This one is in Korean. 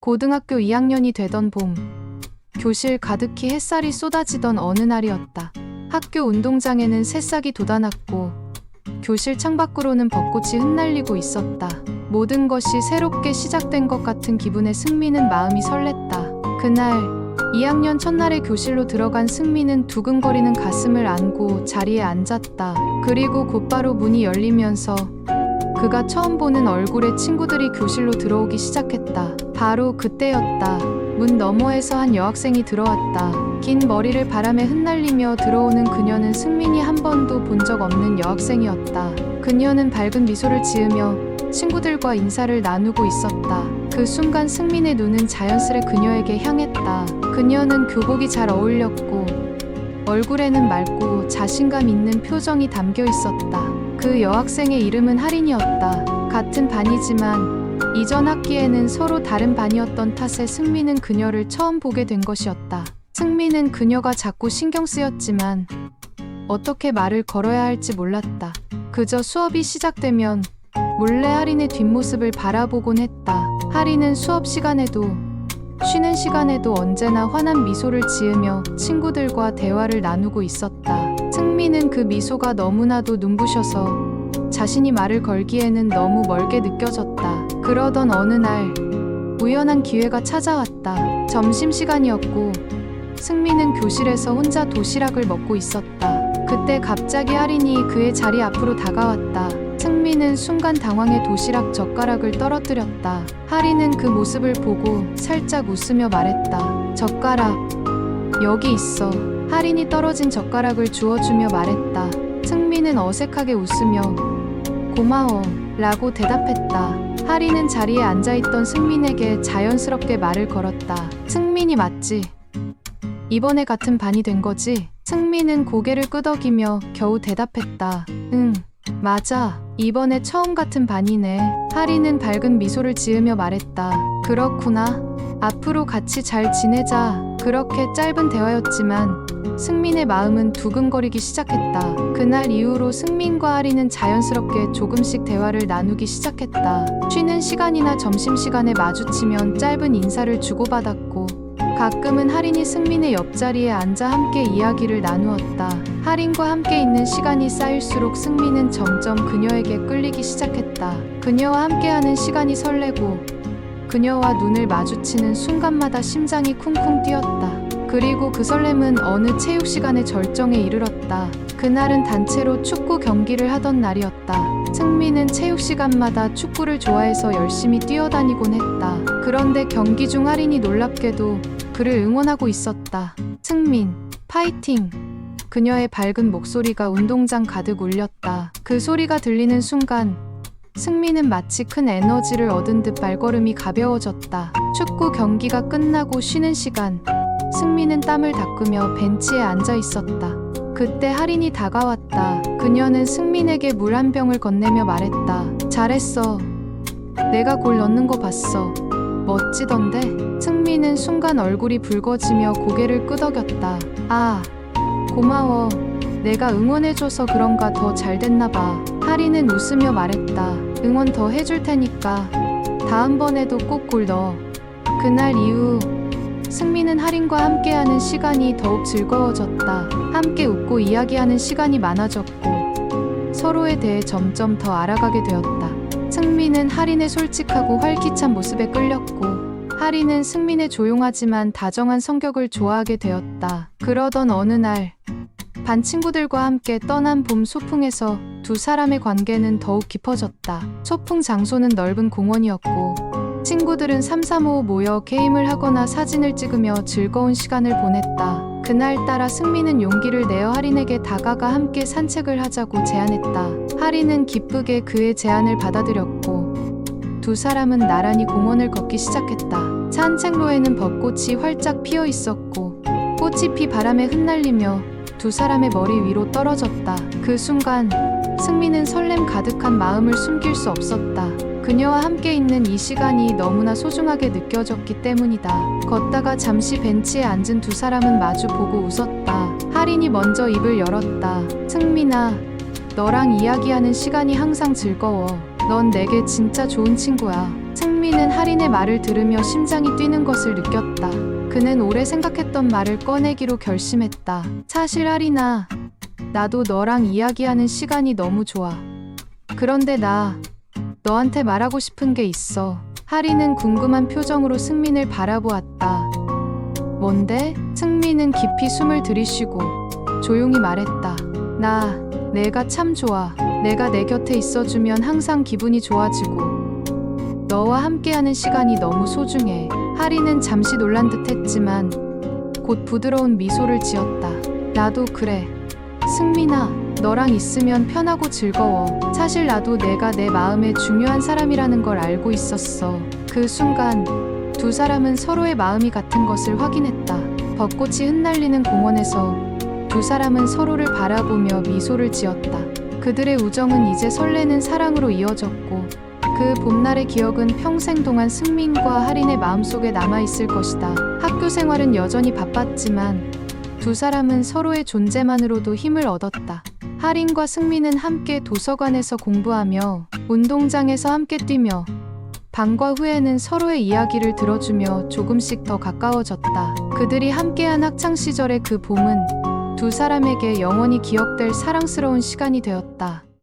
고등학교 2학년이 되던 봄, 교실 가득히 햇살이 쏟아지던 어느 날이었다. 학교 운동장에는 새싹이 돋아났고 교실 창밖으로는 벚꽃이 흩날리고 있었다. 모든 것이 새롭게 시작된 것 같은 기분에 승민은 마음이 설렜다. 그날 2학년 첫날에 교실로 들어간 승민은 두근거리는 가슴을 안고 자리에 앉았다. 그리고 곧바로 문이 열리면서 그가 처음 보는 얼굴의 친구들이 교실로 들어오기 시작했다. 바로 그때였다. 문 너머에서 한 여학생이 들어왔다. 긴 머리를 바람에 흩날리며 들어오는 그녀는 승민이 한 번도 본 적 없는 여학생이었다. 그녀는 밝은 미소를 지으며 친구들과 인사를 나누고 있었다. 그 순간 승민의 눈은 자연스레 그녀에게 향했다. 그녀는 교복이 잘 어울렸고 얼굴에는 맑고 자신감 있는 표정이 담겨 있었다. 그 여학생의 이름은 하린이었다. 같은 반이지만 이전 학기에는 서로 다른 반이었던 탓에 승민은 그녀를 처음 보게 된 것이었다. 승민은 그녀가 자꾸 신경 쓰였지만 어떻게 말을 걸어야 할지 몰랐다. 그저 수업이 시작되면 몰래 하린의 뒷모습을 바라보곤 했다. 하린은 수업 시간에도 쉬는 시간에도 언제나 환한 미소를 지으며 친구들과 대화를 나누고 있었다. 승민은 그 미소가 너무나도 눈부셔서 자신이 말을 걸기에는 너무 멀게 느껴졌다. 그러던 어느 날 우연한 기회가 찾아왔다. 점심시간이었고 승민은 교실에서 혼자 도시락을 먹고 있었다. 그때 갑자기 하린이 그의 자리 앞으로 다가왔다. 승민은 순간 당황해 도시락 젓가락을 떨어뜨렸다. 하린은 그 모습을 보고 살짝 웃으며 말했다. 젓가락 여기 있어. 하린이 떨어진 젓가락을 주워주며 말했다. 승민은 어색하게 웃으며 고마워 라고 대답했다. 하린은 자리에 앉아있던 승민에게 자연스럽게 말을 걸었다. 승민이 맞지? 이번에 같은 반이 된 거지? 승민은 고개를 끄덕이며 겨우 대답했다. 응, 맞아. 이번에 처음 같은 반이네. 하린은 밝은 미소를 지으며 말했다. 그렇구나. 앞으로 같이 잘 지내자. 그렇게 짧은 대화였지만 승민의 마음은 두근거리기 시작했다. 그날 이후로 승민과 하린은 자연스럽게 조금씩 대화를 나누기 시작했다. 쉬는 시간이나 점심시간에 마주치면 짧은 인사를 주고받았고 가끔은 하린이 승민의 옆자리에 앉아 함께 이야기를 나누었다. 하린과 함께 있는 시간이 쌓일수록 승민은 점점 그녀에게 끌리기 시작했다. 그녀와 함께하는 시간이 설레고 그녀와 눈을 마주치는 순간마다 심장이 쿵쿵 뛰었다. 그리고 그 설렘은 어느 체육 시간의 절정에 이르렀다. 그날은 단체로 축구 경기를 하던 날이었다. 승민은 체육 시간마다 축구를 좋아해서 열심히 뛰어다니곤 했다. 그런데 경기 중 하린이 놀랍게도 그를 응원하고 있었다. 승민, 파이팅! 그녀의 밝은 목소리가 운동장 가득 울렸다. 그 소리가 들리는 순간 승민은 마치 큰 에너지를 얻은 듯 발걸음이 가벼워졌다. 축구 경기가 끝나고 쉬는 시간, 승민은 땀을 닦으며 벤치에 앉아 있었다. 그때 하린이 다가왔다. 그녀는 승민에게 물 한 병을 건네며 말했다. 잘했어. 내가 골 넣는 거 봤어. 멋지던데? 승민은 순간 얼굴이 붉어지며 고개를 끄덕였다. 아, 고마워. 내가 응원해줘서 그런가 더 잘 됐나봐. 하린은 웃으며 말했다. 응원 더 해줄 테니까 다음번에도 꼭 골 넣어. 그날 이후 승민은 하린과 함께하는 시간이 더욱 즐거워졌다. 함께 웃고 이야기하는 시간이 많아졌고 서로에 대해 점점 더 알아가게 되었다. 승민은 하린의 솔직하고 활기찬 모습에 끌렸고 하린은 승민의 조용하지만 다정한 성격을 좋아하게 되었다. 그러던 어느 날 반 친구들과 함께 떠난 봄 소풍에서 두 사람의 관계는 더욱 깊어졌다. 소풍 장소는 넓은 공원이었고 친구들은 삼삼오오 모여 게임을 하거나 사진을 찍으며 즐거운 시간을 보냈다. 그날따라 승민은 용기를 내어 하린에게 다가가 함께 산책을 하자고 제안했다. 하린은 기쁘게 그의 제안을 받아들였고 두 사람은 나란히 공원을 걷기 시작했다. 산책로에는 벚꽃이 활짝 피어 있었고 꽃이 피 바람에 흩날리며 두 사람의 머리 위로 떨어졌다. 그 순간 승민은 설렘 가득한 마음을 숨길 수 없었다. 그녀와 함께 있는 이 시간이 너무나 소중하게 느껴졌기 때문이다. 걷다가 잠시 벤치에 앉은 두 사람은 마주보고 웃었다. 하린이 먼저 입을 열었다. 승민아, 너랑 이야기하는 시간이 항상 즐거워. 넌 내게 진짜 좋은 친구야. 승민은 하린의 말을 들으며 심장이 뛰는 것을 느꼈다. 그는 오래 생각했던 말을 꺼내기로 결심했다. 사실 하린아, 나도 너랑 이야기하는 시간이 너무 좋아. 그런데 나 너한테 말하고 싶은 게 있어. 하린은 궁금한 표정으로 승민을 바라보았다. 뭔데? 승민은 깊이 숨을 들이쉬고 조용히 말했다. 내가 참 좋아. 내가 내 곁에 있어주면 항상 기분이 좋아지고 너와 함께하는 시간이 너무 소중해. 하린은 잠시 놀란 듯 했지만 곧 부드러운 미소를 지었다. 나도 그래. 승민아, 너랑 있으면 편하고 즐거워. 사실 나도 내가 내 마음에 중요한 사람이라는 걸 알고 있었어. 그 순간 두 사람은 서로의 마음이 같은 것을 확인했다. 벚꽃이 흩날리는 공원에서 두 사람은 서로를 바라보며 미소를 지었다. 그들의 우정은 이제 설레는 사랑으로 이어졌고 그 봄날의 기억은 평생 동안 승민과 하린의 마음속에 남아있을 것이다. 학교 생활은 여전히 바빴지만 두 사람은 서로의 존재만으로도 힘을 얻었다. 하린과 승민은 함께 도서관에서 공부하며 운동장에서 함께 뛰며 방과 후에는 서로의 이야기를 들어주며 조금씩 더 가까워졌다. 그들이 함께한 학창시절의 그 봄은 두 사람에게 영원히 기억될 사랑스러운 시간이 되었다.